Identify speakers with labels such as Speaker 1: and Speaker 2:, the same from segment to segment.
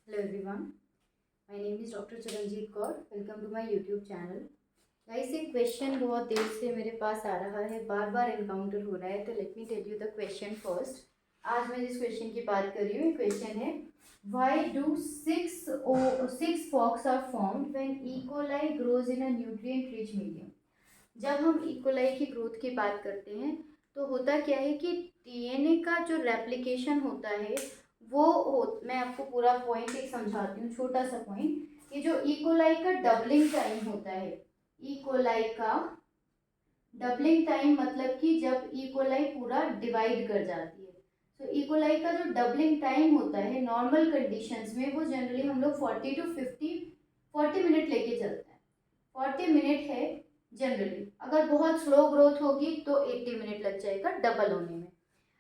Speaker 1: Hello everyone, my name is Dr. Charanjit Kaur. Welcome to my YouTube channel. Guys एक question बहुत देर से मेरे पास आ रहा है, बार बार इनकाउंटर हो रहा है, तो let me tell you the question first. आज मैं जिस क्वेश्चन की बात कर रही हूँ, क्वेश्चन है why do six fox are formed when E coli grows in a nutrient rich medium. जब हम इकोलाई की ग्रोथ की बात करते हैं तो होता क्या है कि डीएनए का जो रेप्लिकेशन होता है मैं आपको पूरा पॉइंट एक समझाती हूँ, छोटा सा पॉइंट. कि जो इकोलाई का डबलिंग टाइम होता है, इकोलाई का डबलिंग टाइम मतलब कि जब इकोलाई पूरा डिवाइड कर जाती है, तो इकोलाई का जो डबलिंग टाइम होता है नॉर्मल कंडीशंस में वो जनरली हम लोग 40 मिनट लेके चलते हैं. 40 मिनट है जनरली. अगर बहुत स्लो ग्रोथ होगी तो 80 मिनट लग जाएगा डबल होने में.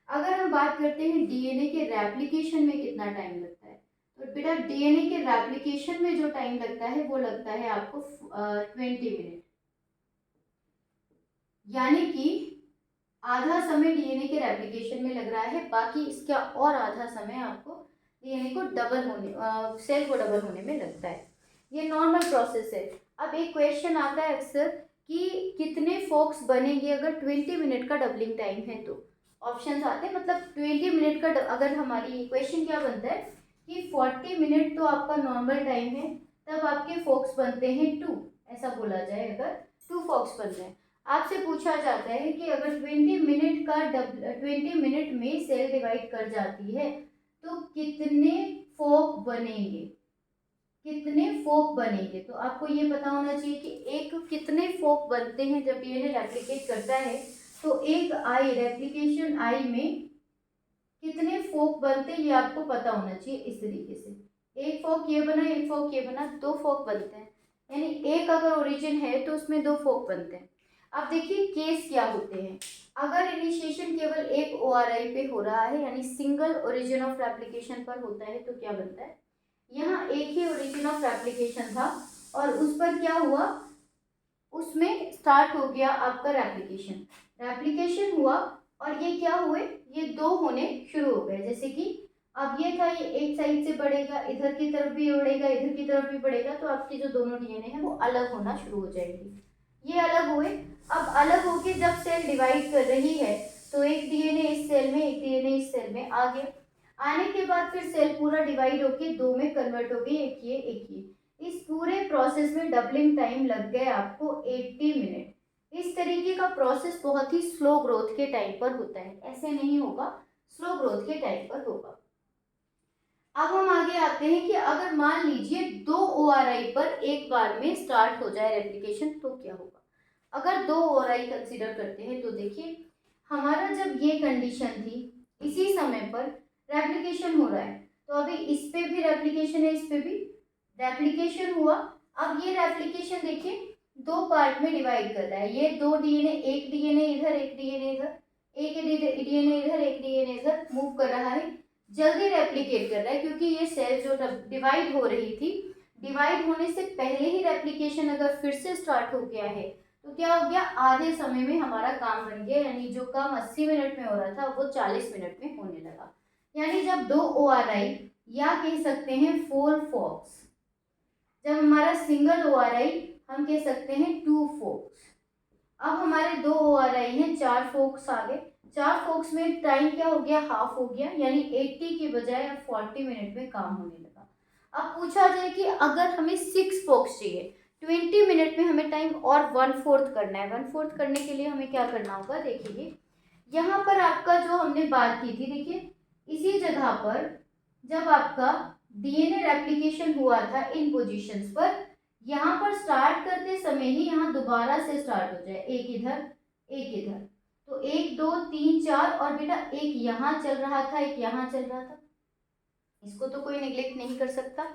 Speaker 1: अगर हम बात करते हैं डीएनए के रेप्लिकेशन में कितना टाइम लगता है, तो बेटा डीएनए के रेप्लिकेशन में जो टाइम लगता है वो लगता है आपको 20 मिनट. यानी कि आधा समय डीएनए के रेप्लिकेशन में लग रहा है, बाकी इसका और आधा समय आपको डीएनए को डबल होने सेल को डबल होने में लगता है. ये नॉर्मल प्रोसेस है. अब एक क्वेश्चन आता है अक्सर कि कितने फोक्स बनेंगे अगर 20 मिनट का डबलिंग टाइम है. तो ऑप्शंस आते हैं, मतलब 20 मिनट का अगर हमारी क्वेश्चन क्या बनता है कि 40 मिनट तो आपका नॉर्मल टाइम है, तब आपके फोक्स बनते हैं 2. ऐसा बोला जाए, अगर 2 फोक्स बन रहे हैं. आपसे पूछा जाता है कि अगर 20 मिनट में सेल डिवाइड कर जाती है तो कितने फोक बनेंगे, कितने फोक बनेंगे. तो आपको ये पता होना चाहिए कि एक कितने फोक बनते हैं जब डीएनए रेप्लिकेट करता है. तो एक आई रेप्लिकेशन आई में कितने फोक बनते हैं ये आपको पता होना चाहिए. इस तरीके से एक फोक ये बना, एक फोक ये बना, 2 फोक बनते हैं. यानी एक अगर ओरिजिन है तो उसमें 2 फोक बनते हैं. अब देखिए केस क्या होते हैं. अगर इनिशिएशन केवल एक ओआरआई पे हो रहा है, यानी सिंगल ओरिजिन ऑफ रेप्लिकेशन पर होता है, तो क्या बनता है, यहाँ एक ही ओरिजिन ऑफ रेप्लिकेशन था और उस पर क्या हुआ, उसमें स्टार्ट हो गया आपका रेप्लिकेशन. रेप्लिकेशन हुआ और ये क्या हुए, ये 2 होने शुरू हो गए. जैसे कि अब ये था, ये एक साइड से बढ़ेगा, इधर की तरफ भी बढ़ेगा, इधर की तरफ भी बढ़ेगा, तो आपके जो दोनों डीएनए हैं वो अलग होना शुरू हो जाएंगे. ये अलग हुए. अब अलग होके जब सेल डिवाइड कर रही है तो एक डीएनए इस सेल में, एक डीएनए इस सेल में आ गया. आने के बाद फिर सेल पूरा डिवाइड होके 2 में कन्वर्ट हो गई, एक ये एक ये. इस पूरे प्रोसेस में डबलिंग टाइम लग गए आपको 80 मिनट. इस तरीके का प्रोसेस बहुत ही स्लो ग्रोथ के टाइम पर होता है, ऐसे नहीं होगा, स्लो ग्रोथ के टाइम पर होगा. अब हम आगे आते हैं कि अगर मान लीजिए 2 ओआरआई पर एक बार में स्टार्ट हो जाए रेप्लिकेशन तो क्या होगा. अगर 2 ओआरआई कंसीडर करते हैं तो देखिए, हमारा जब ये कंडीशन थी, इसी समय पर रेप्लिकेशन हो रहा है, तो अभी इस पे भी रेप्लिकेशन है, इस पे भी रेप्लिकेशन हुआ. अब ये रेप्लिकेशन देखिए 2 पार्ट में डिवाइड कर रहा है. ये 2 डीएनए, एक डीएनए इधर, एक डीएनए इधर, एक डीएनए इधर, एक डीएनए इधर मूव कर रहा है, जल्दी रेप्लिकेट कर रहा है. क्योंकि ये सेल जो डिवाइड हो रही थी, डिवाइड होने से पहले ही रेप्लिकेशन अगर फिर से स्टार्ट हो गया है तो क्या हो गया, आधे समय में हमारा काम बन गया. यानी जो काम 80 मिनट में हो रहा था वो 40 मिनट में होने लगा. यानी जब 2 ओआरआई या कह सकते हैं 4 फोक्स, जब हमारा सिंगल ओआरआई हम कह सकते हैं 2 फोक्स. अब हमारे 2 ओआरआई हैं, 4 फोक्स आ गए. 4 फोक्स में टाइम क्या हो गया, हाफ हो गया. यानी 80 की बजाय अब 40 मिनट में काम होने लगा. अब पूछा जाए कि अगर हमें 6 फोक्स चाहिए, 20 मिनट में हमें टाइम और 1/4 करना है. 1/4 करने के लिए हमें क्या करना होगा, देखिए यहाँ पर आपका जो हमने बात की थी, देखिए इसी जगह पर जब आपका डीएनए रेप्लिकेशन हुआ था इन पोजीशंस पर, यहाँ पर स्टार्ट करते समय ही यहाँ दोबारा से स्टार्ट हो जाए, एक इधर एक इधर, तो 1 2 3 4, और बेटा एक यहाँ चल रहा था, एक यहाँ चल रहा था. इसको तो कोई निगलेक्ट नहीं कर सकता.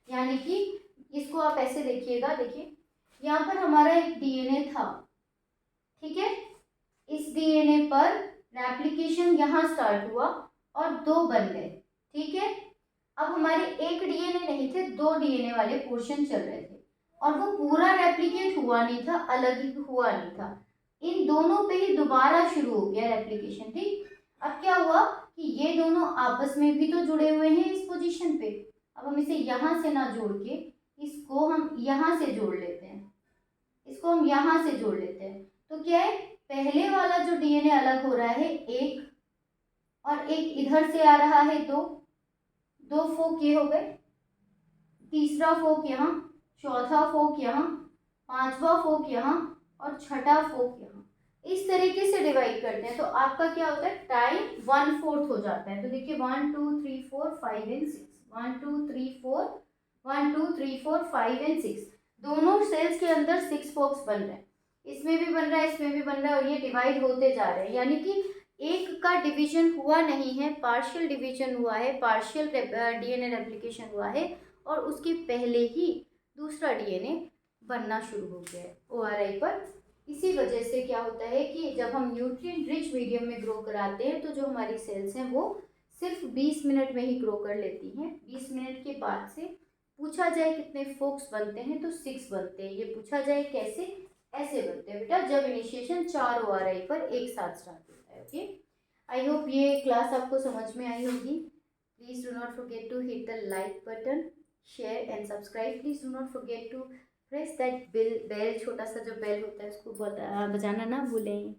Speaker 1: यानी कि इसको आप ऐसे देखिएगा, देखिए यहाँ पर हमारा एक डीएनए था, ठीक है. इस डीएनए पर रेप्लिकेशन यहाँ स्टार्ट हुआ और 2 बन गए, ठीक है. अब हमारे एक डीएनए नहीं थे, 2 डीएनए वाले पोर्शन चल रहे थे और वो पूरा रेप्लिकेट हुआ नहीं था, अलग ही हुआ नहीं था. इन दोनों पे ही दोबारा शुरू हो गया रेप्लिकेशन, ठीक. अब क्या हुआ कि ये दोनों आपस में भी तो जुड़े हुए हैं इस पोजीशन पे. अब हम इसे यहाँ से ना जोड़ के इसको हम यहाँ से जोड़ लेते हैं, इसको हम यहाँ से जोड़ लेते हैं। तो क्या है, पहले वाला जो डीएनए अलग हो रहा है एक, और एक इधर से आ रहा है दो, दो फोक ये हो गए, तीसरा फोक यहाँ, चौथा फोक यहाँ, पांचवा फोक यहाँ और छठा फोक यहाँ। इस तरीके से डिवाइड करते हैं तो आपका क्या होता है, टाइम 1/4 हो जाता है। तो देखिए 1 2 3 4 5 एंड 6, 1 2 3 4, 1 2 3 4 5 एंड 6, दोनों सेल्स के अंदर 6 फोक्स बन रहे हैं, इसमें भी बन रहा है, इसमें भी बन रहा है, और ये डिवाइड होते जा रहे हैं। यानी कि एक का डिवीजन हुआ नहीं है, पार्शियल डिवीजन हुआ है, पार्शियल डीएनए रेप्लिकेशन हुआ है, और उसके पहले ही दूसरा डीएनए बनना शुरू हो गया है ओआरआई पर। इसी वजह से क्या होता है कि जब हम न्यूट्रिएंट रिच मीडियम में ग्रो कराते हैं तो जो हमारी सेल्स हैं वो सिर्फ 20 मिनट में ही ग्रो कर लेती हैं। 20 मिनट के बाद से पूछा जाए कितने फोक्स बनते हैं तो 6 बनते हैं। ये पूछा जाए कैसे, ऐसे बनते हैं बेटा, जब इनिशिएशन 4 ओआरआई पर एक साथ स्टार्ट होता है। ओके, आई होप ये क्लास आपको समझ में आई होगी। Please do not forget to hit the like button, share and subscribe. Please do not forget to press that bell, छोटा सा जो बेल होता है उसको बजाना ना भूलें।